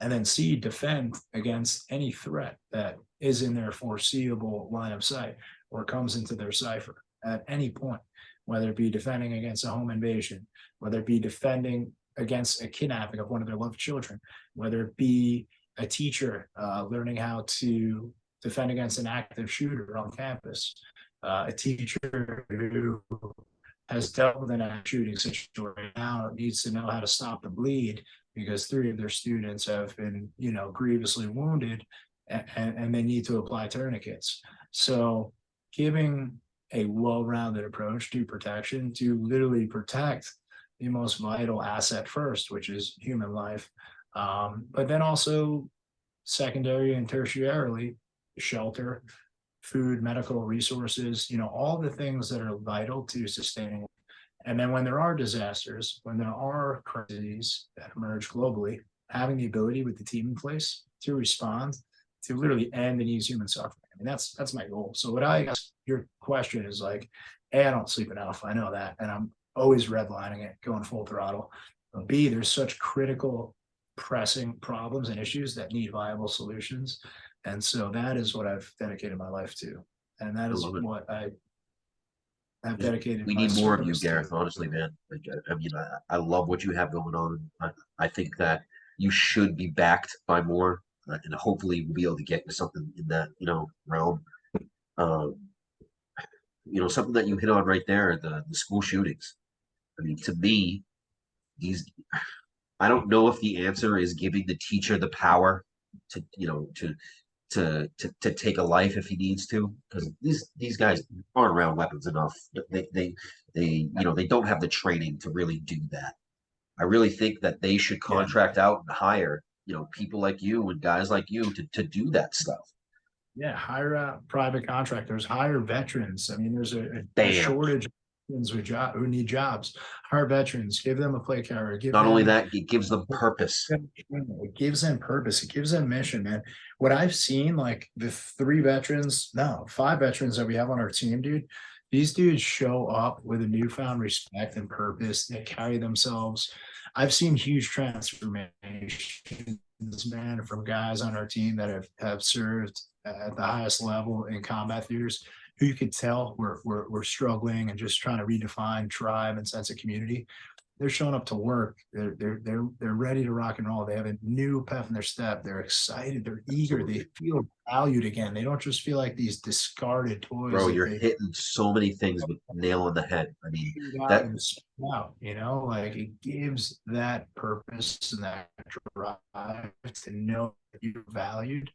and then C, defend against any threat that is in their foreseeable line of sight or comes into their cipher at any point, whether it be defending against a home invasion, whether it be defending against a kidnapping of one of their loved children, whether it be a teacher learning how to defend against an active shooter on campus, a teacher who has dealt with an active shooting situation now needs to know how to stop the bleed because 3 of their students have been, grievously wounded, and they need to apply tourniquets. So giving a well-rounded approach to protection to literally protect the most vital asset first, which is human life. But then also secondary and tertiarily, shelter, food, medical resources, all the things that are vital to sustaining. And then when there are disasters, when there are crises that emerge globally, having the ability with the team in place to respond, to literally end and ease human suffering. I mean, that's my goal. So your question is like, A, I don't sleep enough. I know that. And I'm always redlining it, going full throttle. But B, there's such critical, pressing problems and issues that need viable solutions. And so that is what I've dedicated my life to. And that is what I have dedicated. We my need more of you, service to. Gareth. Honestly, man. I mean, I love what you have going on. I think that you should be backed by more, and hopefully we'll be able to get you something in that realm. Um, something that you hit on right there, the school shootings. I mean, to me, these I don't know if the answer is giving the teacher the power to to take a life if he needs to, because these guys aren't around weapons enough. They don't have the training to really do that. I really think that they should Yeah. contract out and hire people like you and guys like you to do that stuff. Yeah, hire private contractors, hire veterans. I mean, there's a Bam. shortage of veterans who need jobs. Hire veterans, give them a plate carrier. Not only that, it gives them purpose. It gives them purpose. It gives them mission, man. What I've seen, like the 5 veterans that we have on our team, dude, these dudes show up with a newfound respect and purpose. They carry themselves. I've seen huge transformations, man, from guys on our team that have served at the highest level in combat theaters, who you could tell we're struggling and just trying to redefine tribe and sense of community. They're showing up to work. They're ready to rock and roll. They have a new pep in their step. They're excited. They're eager. They feel valued again. They don't just feel like these discarded toys. Bro, you're hitting so many things with nail on the head. I mean, that like it gives that purpose and that drive to know that you're valued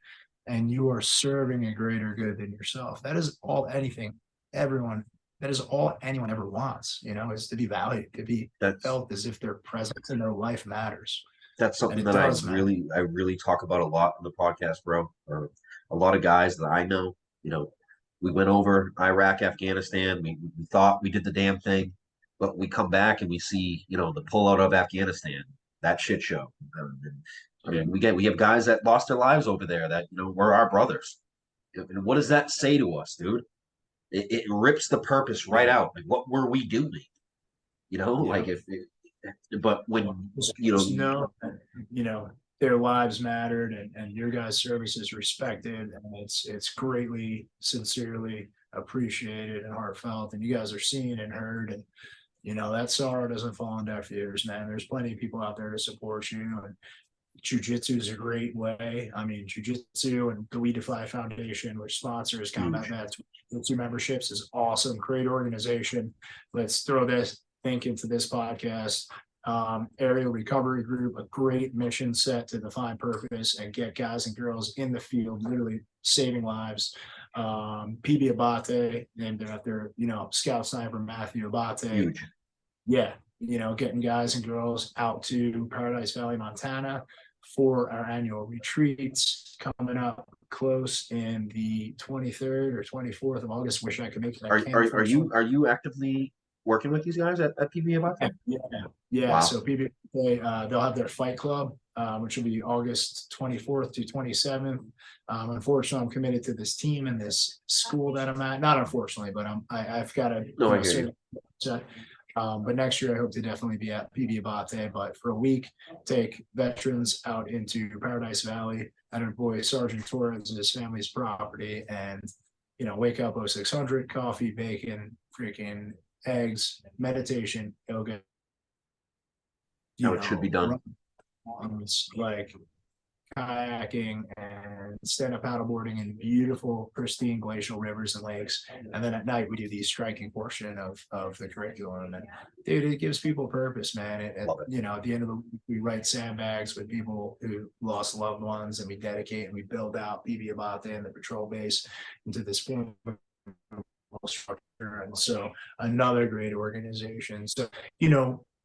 and you are serving a greater good than yourself. That is all anyone ever wants, is to be valued, to be felt as if their presence in their life matters. That's something that I really talk about a lot on the podcast, bro. A lot of guys that I know, we went over Iraq, Afghanistan. We thought we did the damn thing, but we come back and we see, the pullout of Afghanistan, that shit show. I mean, we have guys that lost their lives over there that, were our brothers. And what does that say to us, dude? It rips the purpose right out. Like, what were we doing? Like but when their lives mattered and your guys' service is respected and it's greatly, sincerely appreciated and heartfelt, and you guys are seen and heard, and that sorrow doesn't fall on deaf ears, man. There's plenty of people out there to support you, and jiu-jitsu is a great way. I mean, jiu-jitsu and the We Defy Foundation, which sponsors combat vets, jiu-jitsu memberships, is awesome. Great organization. Let's throw this link into this podcast. Aerial recovery group, a great mission set to define purpose and get guys and girls in the field, literally saving lives. PB Abate, named after Scout Sniper Matthew Abate. Huge. Yeah, getting guys and girls out to Paradise Valley, Montana for our annual retreats coming up close in the 23rd or 24th of August. Wish I could make it. Are you actively working with these guys at PB Abate? Yeah. Wow. So PB, they'll have their fight club, which will be August 24th to 27th. Unfortunately, I'm committed to this team and this school that I'm at. Not unfortunately, but I've got a but next year I hope to definitely be at PB Abate. But for a week, take veterans out into Paradise Valley at our boy Sergeant Torres' his family's property, and wake up 0600, coffee, bacon, freaking eggs, meditation, yoga. How it should be done. Like kayaking and stand-up paddleboarding in beautiful, pristine glacial rivers and lakes. And then at night we do the striking portion of the curriculum. And dude, it gives people purpose, man. At the end of the week, we write sandbags with people who lost loved ones, and we dedicate and we build out PB Abate and the patrol base into this form of structure. And so another great organization. So,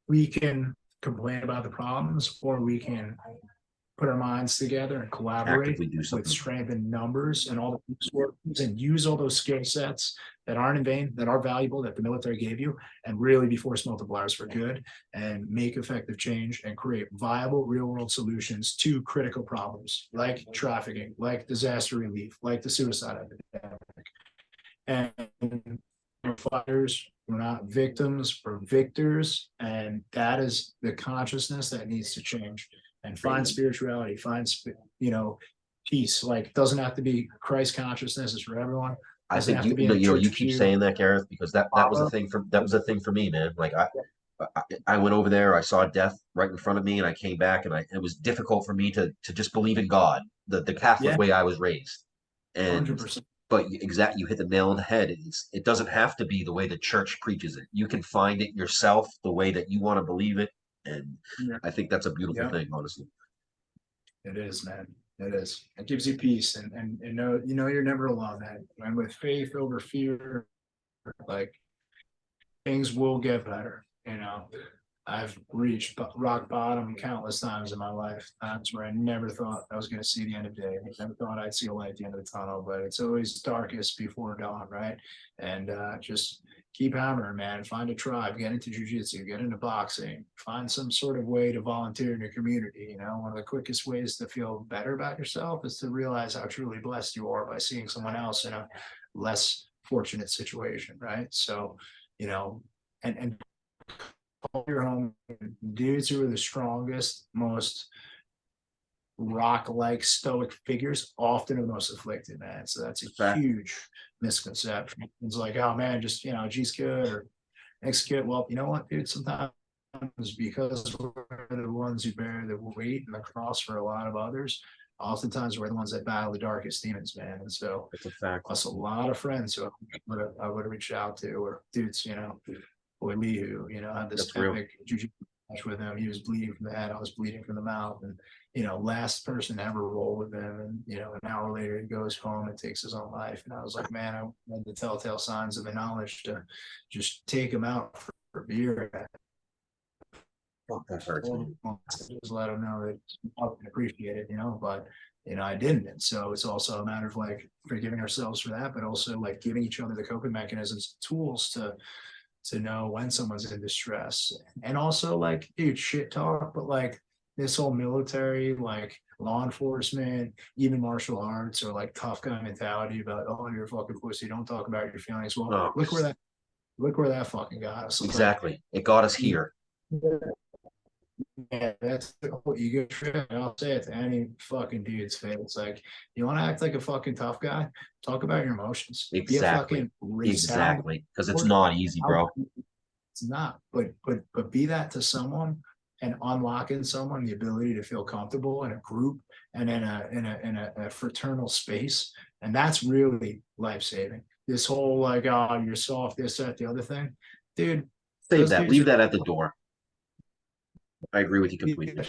we can complain about the problems, or we can put our minds together and collaborate with strength in numbers and all the resources, and use all those skill sets that aren't in vain, that are valuable, that the military gave you, and really be force multipliers for good, and make effective change and create viable real world solutions to critical problems like trafficking, like disaster relief, like the suicide epidemic. And we're fighters, we're not victims, we're victors, and that is the consciousness that needs to change. And find spirituality, find peace. Like, it doesn't have to be Christ consciousness, is for everyone. I Doesn't think have to be in a you church keep pew. saying that, Gareth, because that was the thing for me, man. Like I went over there, I saw death right in front of me, and I came back, and it was difficult for me to just believe in God, the Catholic Yeah, way I was raised, and 100%. but exactly, you hit the nail on the head. It doesn't have to be the way the church preaches it. You can find it yourself the way that you want to believe it, and Yeah. I think that's a beautiful Yeah, thing, honestly. it is, man. It is. It gives you peace, and you're never alone, man. And with faith over fear, like things will get better. I've reached rock bottom countless times in my life. Times where I never thought I was going to see the end of day. I never thought I'd see a light at the end of the tunnel, but it's always darkest before dawn, right? And just keep hammering, man. Find a tribe, get into jujitsu, get into boxing, find some sort of way to volunteer in your community. One of the quickest ways to feel better about yourself is to realize how truly blessed you are by seeing someone else in a less fortunate situation, right? So, and your home dudes who are the strongest, most rock-like stoic figures often are the most afflicted, man. So that's a Fact. huge misconception. It's like, oh man, just G's good or X good. Well, you know what, dude? Sometimes because we're the ones who bear the weight and the cross for a lot of others, oftentimes we're the ones that battle the darkest demons, man. And so It's a fact. plus a lot of friends who I would have reached out to, or dudes, boy Lee, who had this That's real. epic jiu-jitsu match with him. He was bleeding from the head, I was bleeding from the mouth, and last person to ever roll with him. And an hour later he goes home and takes his own life. And I was like, man, I had the telltale signs of the knowledge to just take him out for beer. Fuck, that hurts, man. Just let him know that I can appreciate it, but I didn't. And so it's also a matter of like forgiving ourselves for that, but also like giving each other the coping mechanisms, tools to know when someone's in distress. And also like, dude, shit talk, but like this whole military, like law enforcement, even martial arts, or like tough guy mentality about, oh, you're a fucking pussy, don't talk about your feelings. Well, Oh, look where that fucking got us. exactly. It got us here. Yeah, that's the whole ego trip. And I'll say it to any fucking dude's face. It's like, you want to act like a fucking tough guy? Talk about your emotions. Exactly. Exactly. Because it's not easy, bro. It's not. But be that to someone, and unlocking someone the ability to feel comfortable in a group and in a fraternal space. And that's really life-saving. This whole like, oh, you're soft, this, that, the other thing. Dude, Save that. Leave that at the door. I agree with you completely.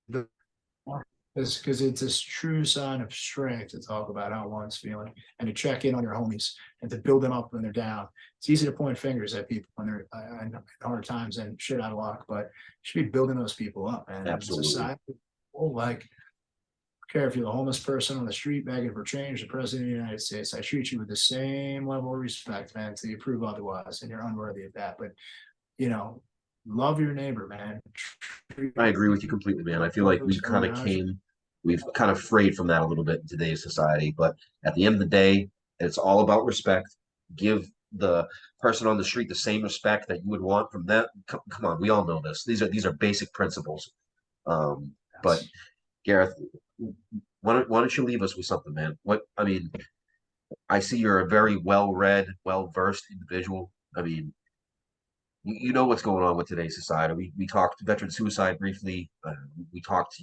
Because it's a true sign of strength to talk about how one's feeling and to check in on your homies and to build them up when they're down. It's easy to point fingers at people when they're in hard times and shit out of luck, but you should be building those people up, man. Absolutely. Society, like, I don't care if you're the homeless person on the street begging for change, the president of the United States, I treat you with the same level of respect, man, until you prove otherwise, and you're unworthy of that. But love your neighbor, man. I agree with you completely, man. I feel like we've kind of frayed from that a little bit in today's society. But at the end of the day, it's all about respect. Give the person on the street the same respect that you would want from them. Come on, we all know this. These are basic principles. But Gareth, why don't you leave us with something, man? I see you're a very well-read, well-versed individual. I mean, you know what's going on with today's society. We talked veteran suicide briefly. We talked,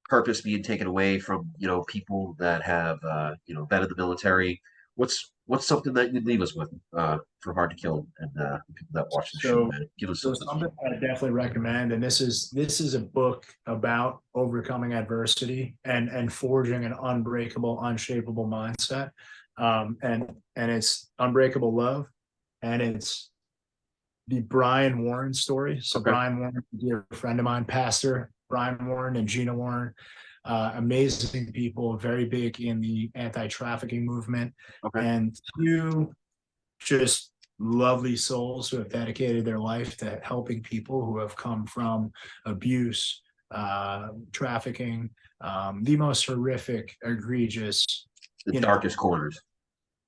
purpose being taken away from people that have been in the military. What's something that you'd leave us with for Hard to Kill and people that watch the show, man? Give us something. Something I definitely recommend, and this is a book about overcoming adversity and forging an unbreakable, unshakable mindset. And it's Unbreakable Love, and it's the Brian Warren story. So Okay. Brian Warren, a dear friend of mine, pastor Brian Warren and Gina Warren, amazing people, very big in the anti-trafficking movement, Okay. and two just lovely souls who have dedicated their life to helping people who have come from abuse, trafficking, the most horrific, egregious, The darkest corners.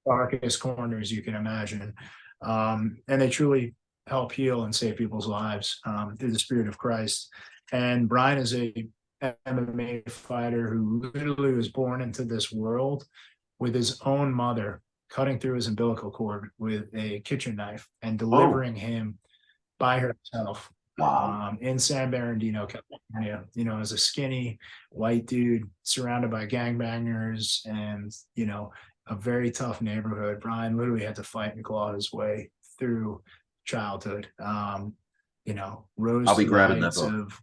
darkest corners you can imagine. And they truly help heal and save people's lives through the Spirit of Christ. And Brian is a MMA fighter who literally was born into this world with his own mother cutting through his umbilical cord with a kitchen knife and delivering him by herself in San Bernardino, California, as a skinny white dude surrounded by gangbangers and, a very tough neighborhood. Brian literally had to fight and claw his way through childhood. Rose I'll be to the grabbing that heights book. of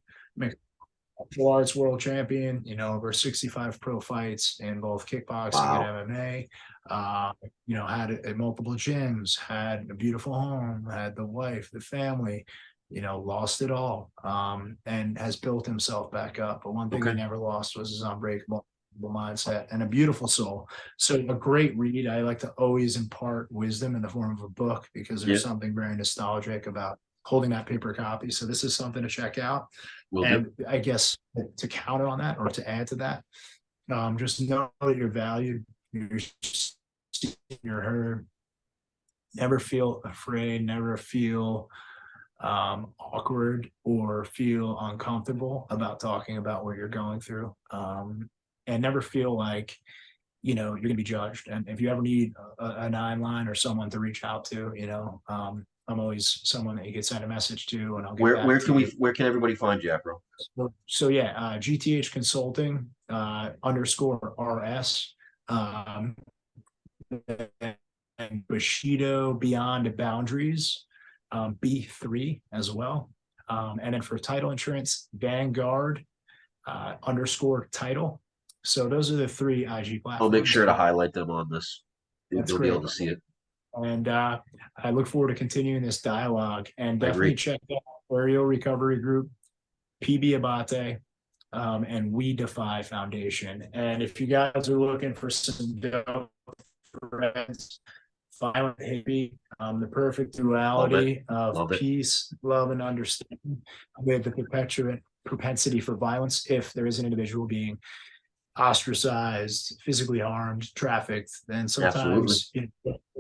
martial arts world champion, over 65 pro fights in both kickboxing and MMA. Had multiple gyms, had a beautiful home, had the wife, the family, lost it all, and has built himself back up. But one thing he never lost was his unbreakable mindset and a beautiful soul. So a great read. I like to always impart wisdom in the form of a book because there's something very nostalgic about holding that paper copy. So this is something to check out. I guess to counter on that or to add to that, just know that you're valued, you're heard. Never feel afraid, never feel awkward or feel uncomfortable about talking about what you're going through. And never feel like, you're going to be judged. And if you ever need a 9-line or someone to reach out to, I'm always someone that you can send a message to, and I'll get back where can everybody find you at, bro? So GTH Consulting _RS, and Bushido Beyond Boundaries, B3 as well. And then for title insurance, Vanguard _title. So those are the 3 IG platforms. I'll make sure to highlight them on this. That's You'll be able to see it. And I look forward to continuing this dialogue, and definitely check out Aerial Recovery Group, PB Abate, and We Defy Foundation. And if you guys are looking for some dope friends, Violent Hippie, the perfect duality of peace, love, and understanding with the perpetual propensity for violence if there is an individual being ostracized, physically harmed, trafficked, then sometimes you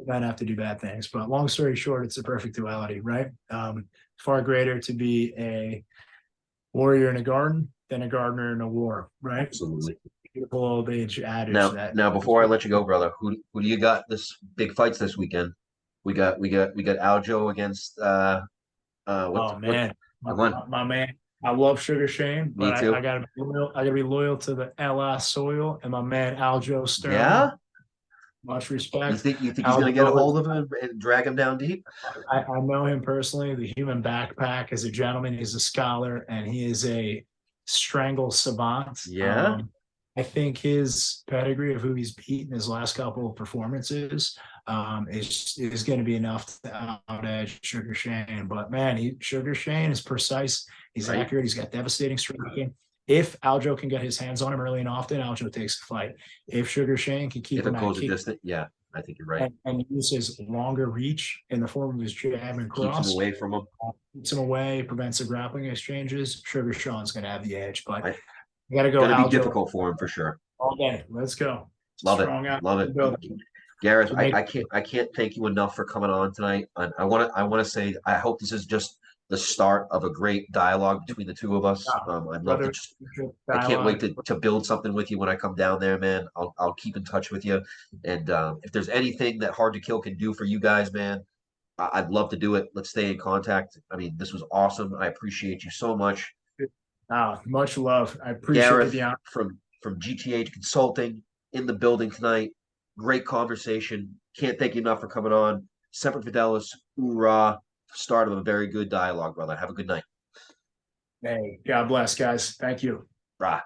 might have to do bad things. But long story short, it's a perfect duality, right? Far greater to be a warrior in a garden than a gardener in a war, right? Absolutely. Beautiful old age adage. Now, before I let you go, brother, who do you got this big fights this weekend? We got Aljo against my man. I love Sugar Shane, but I gotta be loyal to the LI soil and my man Aljo Sterling. Yeah. Much respect. You think he's gonna get a hold of him and drag him down deep? I know him personally. The human backpack is a gentleman. He's a scholar, and he is a strangle savant. Yeah. I think his pedigree of who he's beaten his last couple of performances is going to be enough to out-edge Sugar Shane. But man, Sugar Shane is precise. He's accurate. He's got devastating striking. If Aljo can get his hands on him early and often, Aljo takes the fight. If Sugar Shane can keep him at distance, I think you're right. And use his longer reach in the form of his jab and cross. Keeps him away from him. Keeps him away, prevents the grappling exchanges. Sugar Sean's going to have the edge, but I got to go. Going to be difficult for him for sure. All day. Let's go. Love it. Gareth, I can't thank you enough for coming on tonight. I want to say I hope this is just the start of a great dialogue between the two of us. I'd love to I can't wait to build something with you when I come down there, man. I'll keep in touch with you. And if there's anything that Hard to Kill can do for you guys, man, I'd love to do it. Let's stay in contact. I mean, this was awesome. I appreciate you so much. Much love. I appreciate Gareth the honor. From GTH Consulting in the building tonight. Great conversation. Can't thank you enough for coming on. Semper Fidelis, hoorah. Start of a very good dialogue, brother. Have a good night. Hey, God bless, guys. Thank you. Rah.